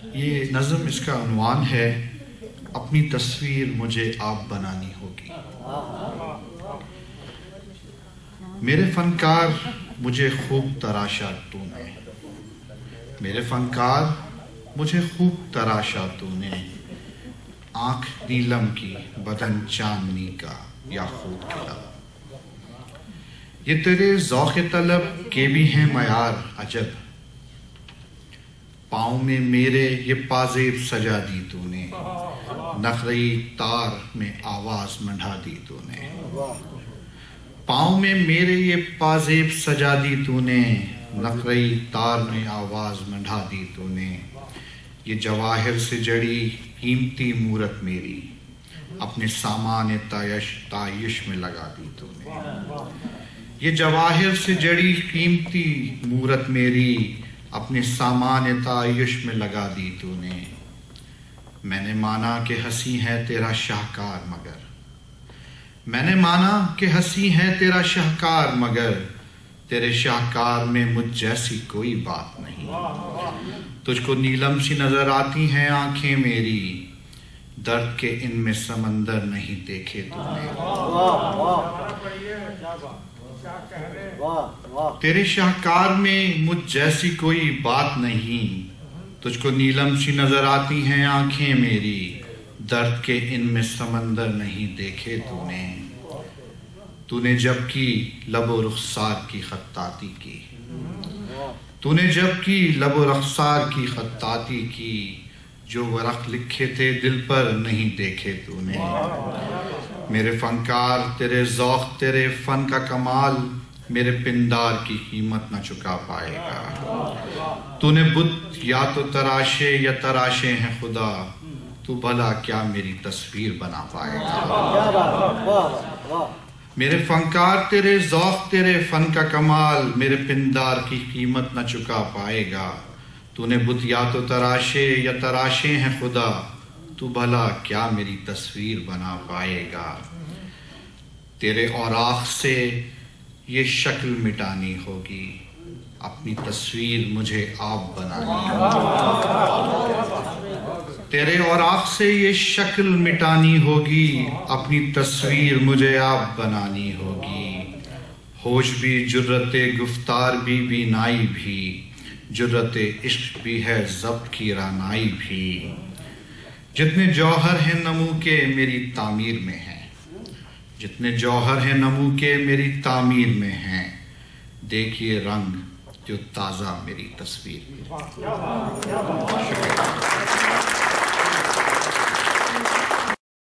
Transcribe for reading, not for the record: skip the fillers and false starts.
یہ نظم اس کا عنوان ہے اپنی تصویر مجھے آپ بنانی ہوگی۔ میرے فنکار مجھے خوب تراشا تو نے، میرے فنکار مجھے خوب تراشا تو نے، آنکھ نیلم کی بدن چاندنی کا یاقوت کھلا۔ یہ تیرے ذوق طلب کے بھی ہیں معیار عجب، پاؤں میں میرے یہ پازیب سجا دی تو نے، نخرئی تار میں آواز منڈھا دی تو نے۔ پاؤں میں میرے یہ پازیب سجا دی تو نے، نخرئی تار میں آواز منڈھا دی تو نے۔ یہ جواہر سے جڑی قیمتی مورت میری اپنے سامان تعیش میں لگا دی تو نے۔ یہ جواہر سے جڑی قیمتی مورت میری اپنے سامان تعیش میں لگا دی تو نے۔ میں نے مانا کہ ہنسی ہے تیرا شاہکار مگر، میں نے مانا کہ ہنسی ہے تیرا شاہکار مگر، تیرے شاہکار میں مجھ جیسی کوئی بات نہیں۔ تجھ کو نیلم سی نظر آتی ہیں آنکھیں میری، درد کے ان میں سمندر نہیں دیکھے تو نے۔ تیرے شاہکار میں مجھ جیسی کوئی بات نہیں، تجھ کو نیلم سی نظر آتی ہیں آنکھیں میری، درد کے ان میں سمندر نہیں دیکھے تو نے۔ تو نے جب کی لب و رخسار کی خطاطی کی، تو نے جب کی لب و رخسار کی خطاطی کی، جو ورق لکھے تھے دل پر نہیں دیکھے تو نے۔ میرے فنکار تیرے ذوق تیرے فن کا کمال میرے پندار کی قیمت نہ چکا پائے گا۔ تو نے بت یا تو تراشے یا تراشے ہیں خدا، تو بھلا کیا میری تصویر بنا پائے گا۔ میرے فنکار تیرے ذوق تیرے فن کا کمال میرے پندار کی قیمت نہ چکا پائے گا۔ تو نے بت یا تو تراشے یا تراشے ہیں خدا، تو بھلا کیا میری تصویر بنا پائے گا۔ تیرے اوراق سے یہ شکل مٹانی ہوگی، اپنی تصویر مجھے آپ بنانی ہوگی۔ تیرے اوراق سے یہ شکل مٹانی ہوگی، اپنی تصویر مجھے آپ بنانی ہوگی۔ ہوش بھی جرت گفتار بھی بینائی بھی، جرت عشق بھی ہے ضبط کی رانائی بھی۔ جتنے جوہر ہیں نمو کے میری تعمیر میں ہیں، جتنے جوہر ہیں نمو کے میری تعمیر میں ہیں، دیکھیے رنگ جو تازہ میری تصویر میں۔